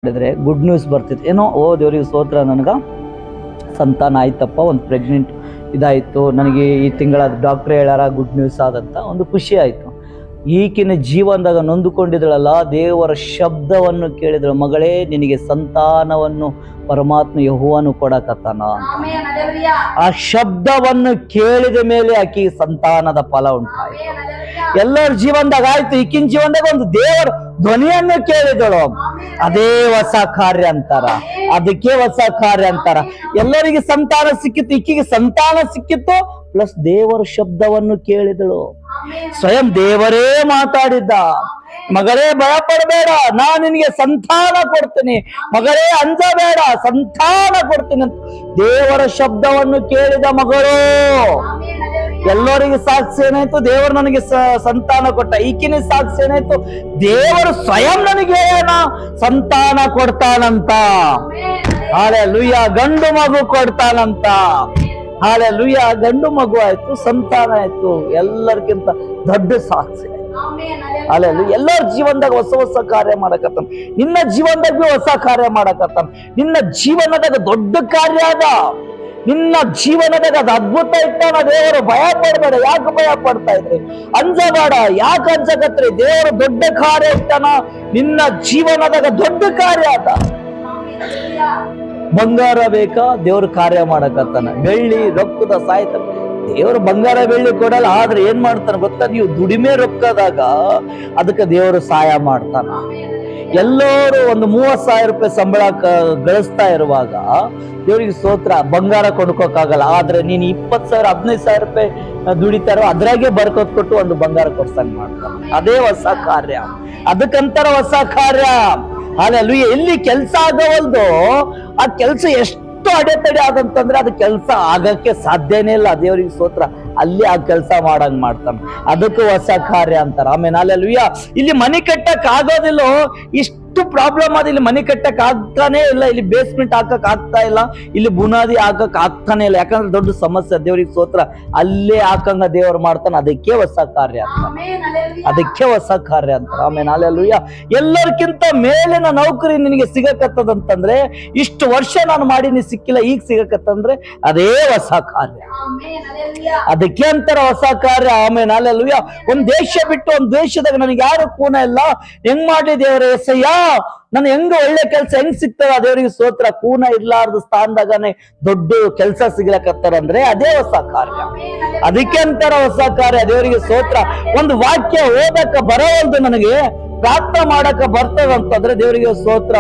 ಹೇಳಿದ್ರೆ good news ಬರ್ತಿತ್ತು. ಏನೋ ದೇವ್ರಿಗೆ ಸ್ತೋತ್ರ, ನನಗೆ ಸಂತಾನ ಆಯ್ತಪ್ಪ, ಒಂದು ಪ್ರೆಗ್ನೆಂಟ್ ಇದಾಯಿತು, ನನಗೆ ಈ ತಿಂಗಳ ಡಾಕ್ಟ್ರೇ ಹೇಳ್ಯಾರ ಗುಡ್ ನ್ಯೂಸ್ ಆದಂತ ಒಂದು ಖುಷಿ ಆಯಿತು. ಈಕಿನ ಜೀವನದಾಗ ನೊಂದುಕೊಂಡಿದ್ದಳಲ್ಲ, ದೇವರ ಶಬ್ದವನ್ನು ಕೇಳಿದಳು, ಮಗಳೇ ನಿನಗೆ ಸಂತಾನವನ್ನು ಪರಮಾತ್ಮ ಯೆಹೋವನು ಕೊಡಕತ್ತಾನ. ಆ ಶಬ್ದವನ್ನು ಕೇಳಿದ ಮೇಲೆ ಆಕೆಗೆ ಸಂತಾನದ ಫಲ ಉಂಟಾಯಿತು. ಎಲ್ಲರ ಜೀವನದಾಗ ಆಯ್ತು, ಈಕಿನ ಜೀವನದಾಗ ಒಂದು ದೇವರ ಧ್ವನಿಯನ್ನು ಕೇಳಿದಳು. ಅದೇ ಹೊಸ ಕಾರ್ಯ ಅಂತಾರ, ಅದಕ್ಕೆ ಹೊಸ ಕಾರ್ಯ ಅಂತಾರ. ಎಲ್ಲರಿಗೆ ಸಂತಾನ ಸಿಕ್ಕಿತ್ತು, ಈಕಿಗೆ ಸಂತಾನ ಸಿಕ್ಕಿತ್ತು, ಪ್ಲಸ್ ದೇವರ ಶಬ್ದವನ್ನು ಕೇಳಿದಳು. ಸ್ವಯಂ ದೇವರೇ ಮಾತಾಡಿದ್ದ, ಮಗಳೇ ಭಯ ಪಡಬೇಡ, ನಾನು ನಿನಗೆ ಸಂತಾನ ಕೊಡ್ತೀನಿ, ಮಗಳೇ ಅಂಜಬೇಡ, ಸಂತಾನ ಕೊಡ್ತೀನಿ ಅಂತ ದೇವರ ಶಬ್ದವನ್ನು ಕೇಳಿದ ಮಗಳು. ಎಲ್ಲರಿಗೆ ಸಾಕ್ಷಿ ಏನಾಯ್ತು, ದೇವರು ನನಗೆ ಸಂತಾನ ಕೊಟ್ಟ. ಈಕಿನ ಸಾಕ್ಷಿ ಏನಾಯ್ತು, ದೇವರು ಸ್ವಯಂ ನನಗೆ ಸಂತಾನ ಕೊಡ್ತಾನಂತ. ಹಲ್ಲೆಲೂಯಾ, ಗಂಡು ಮಗು ಕೊಡ್ತಾನಂತ. ಹಲ್ಲೆಲೂಯಾ, ಗಂಡು ಮಗು ಆಯ್ತು, ಸಂತಾನ ಆಯ್ತು. ಎಲ್ಲರಿಗಿಂತ ದೊಡ್ಡ ಸಾಕ್ಷಿ. ಹಲ್ಲೆಲೂಯಾ, ಎಲ್ಲರ ಜೀವನದಾಗ ಹೊಸ ಹೊಸ ಕಾರ್ಯ ಮಾಡಕತ್ತಾನ. ನಿನ್ನ ಜೀವನದಾಗ ಬಿ ಹೊಸ ಕಾರ್ಯ ಮಾಡಕತ್ತಾನ. ನಿನ್ನ ಜೀವನದಾಗ ದೊಡ್ಡ ಕಾರ್ಯ ಅದ, ನಿನ್ನ ಜೀವನದಾಗ ಅದು ಅದ್ಭುತ ಇಟ್ಟಾನ ದೇವರು. ಭಯ ಪಡಬೇಡ. ಯಾಕೆ ಭಯ ಪಡ್ತಾ ಇದ್ರಿ? ಅಂಜಬೇಡ. ಯಾಕೆ ಅಂಜಕತ್ರಿ? ದೇವರು ದೊಡ್ಡ ಕಾರ್ಯ ಇಟ್ಟಾನ ನಿನ್ನ ಜೀವನದಾಗ, ದೊಡ್ಡ ಕಾರ್ಯ ಅದ. ಬಂಗಾರ ಬೇಕಾ? ದೇವ್ರ ಕಾರ್ಯ ಮಾಡಕತ್ತಾನ. ಬೆಳ್ಳಿ ರೊಕ್ಕದ ಸಾಯ್ತ ದೇವರು ಬಂಗಾರ ಬೆಳ್ಳಿ ಕೊಡಲ್ಲ, ಆದ್ರೆ ಏನ್ ಮಾಡ್ತಾನ ಗೊತ್ತಾ? ನೀವು ದುಡಿಮೆ ರೊಕ್ಕದಾಗ ಅದಕ್ಕೆ ದೇವರು ಸಹಾಯ ಮಾಡ್ತಾನ. ಎಲ್ಲರೂ ಒಂದು 30,000 ರೂಪಾಯಿ ಸಂಬಳ ಗಳಿಸ್ತಾ ಇರುವಾಗ ದೇವ್ರಿಗೆ ಸ್ತೋತ್ರ, ಬಂಗಾರ ಕೊಂಡ್ಕೋಕ್ಕಾಗಲ್ಲ. ಆದ್ರೆ ನೀನು 20,000 15,000 ರೂಪಾಯಿ ದುಡಿತಾರೋ ಅದ್ರಾಗೆ ಬರ್ಕೋತ್ ಕೊಟ್ಟು ಒಂದು ಬಂಗಾರ ಕೊಡ್ಸಂಗ್ ಮಾಡ್ತಾನೆ. ಅದೇ ಹೊಸ ಕಾರ್ಯ, ಅದಕ್ಕಂತಾರ ಹೊಸ ಕಾರ್ಯ. ಹಲ್ಲೆಲೂಯಾ, ಎಲ್ಲಿ ಕೆಲಸ ಆಗವಲ್ದು ಆ ಕೆಲಸ ಎಷ್ಟು ಅಡೆತಡೆ ಆದಂತಂದ್ರೆ ಅದು ಕೆಲಸ ಆಗಕ್ಕೆ ಸಾಧ್ಯನೇ ಇಲ್ಲ. ದೇವರಿಗೆ ಸ್ತೋತ್ರ, ಅಲ್ಲಿ ಆ ಕೆಲಸ ಮಾಡಂಗ್ ಮಾಡ್ತಾನೆ. ಅದಕ್ಕೂ ಹೊಸ ಕಾರ್ಯ ಅಂತಾರ. ಆಮೇಲೆ ಹಲ್ಲೆಲೂಯಾ, ಇಲ್ಲಿ ಮನೆ ಕಟ್ಟಕ್ ಆಗೋದಿಲ್ಲ, ಇಷ್ಟು ಪ್ರಾಬ್ಲಮ್ ಆದ. ಇಲ್ಲಿ ಮನೆ ಕಟ್ಟಕ್ ಆಗ್ತಾನೆ ಇಲ್ಲ, ಇಲ್ಲಿ ಬೇಸ್ಮೆಂಟ್ ಹಾಕಕ್ ಆಗ್ತಾ ಇಲ್ಲ, ಇಲ್ಲಿ ಬುನಾದಿ ಹಾಕಕ್ ಆಗ್ತಾನೆ ಇಲ್ಲ. ಯಾಕಂದ್ರೆ ದೊಡ್ಡ ಸಮಸ್ಯೆ. ದೇವ್ರಿಗೆ ಸ್ತೋತ್ರ, ಅಲ್ಲೇ ಹಾಕಂಗ ದೇವರು ಮಾಡ್ತಾನೆ. ಅದಕ್ಕೆ ಹೊಸ ಕಾರ್ಯ ಅಂತ, ಅದಕ್ಕೆ ಹೊಸ ಕಾರ್ಯ ಅಂತಾರ. ಆಮೇಲೆ ಹಲ್ಲೆಲೂಯಾ, ಎಲ್ಲರಿಗಿಂತ ಮೇಲಿನ ನೌಕರಿ ನಿನಗೆ ಸಿಗಕತ್ತದಂತಂದ್ರೆ, ಇಷ್ಟು ವರ್ಷ ನಾನು ಮಾಡೀನಿ ಸಿಕ್ಕಿಲ್ಲ, ಈಗ ಸಿಗಕತ್ತಂದ್ರೆ ಅದೇ ಹೊಸ ಕಾರ್ಯ. ಅದಕ್ಕೆ ಅಂತಾರ ಹೊಸ ಕಾರ್ಯ. ಆಮೇಲೆ ಹಲ್ಲೆಲೂಯಾ, ಒಂದ್ ದೇಶ ಬಿಟ್ಟು ಒಂದ್ ದೇಶದಾಗ ನನಗೆ ಯಾರು ಕೂನ ಇಲ್ಲ, ಹೆಂಗ್ ಮಾಡ್ಲಿ ದೇವರೇ ಎಸಯ್ಯ, ನನ್ ಹೆಂಗ ಒಳ್ಳೆ ಕೆಲ್ಸ ಹೆಂಗ್ ಸಿಗ್ತದ? ದೇವರಿಗೆ ಸ್ತೋತ್ರ, ಕೂನ ಇರ್ಲಾರ್ದ ಸ್ಥಾನದಾಗನೆ ದೊಡ್ಡ ಕೆಲ್ಸ ಸಿಗ್ಲಕತ್ತಾರಂದ್ರೆ ಅದೇ ಹೊಸ ಕಾರ್ಯ. ಅದಕ್ಕೆ ಅಂತಾರ ಹೊಸ ಕಾರ್ಯ. ದೇವರಿಗೆ ಸ್ತೋತ್ರ, ಒಂದು ವಾಕ್ಯ ಓದಕ್ಕ ಬರೋಲ್ದು, ನನಗೆ ಪ್ರಾರ್ಥನೆ ಮಾಡಕ ಬರ್ತದಂತಂದ್ರೆ ದೇವರಿಗೆ ಸ್ತೋತ್ರ,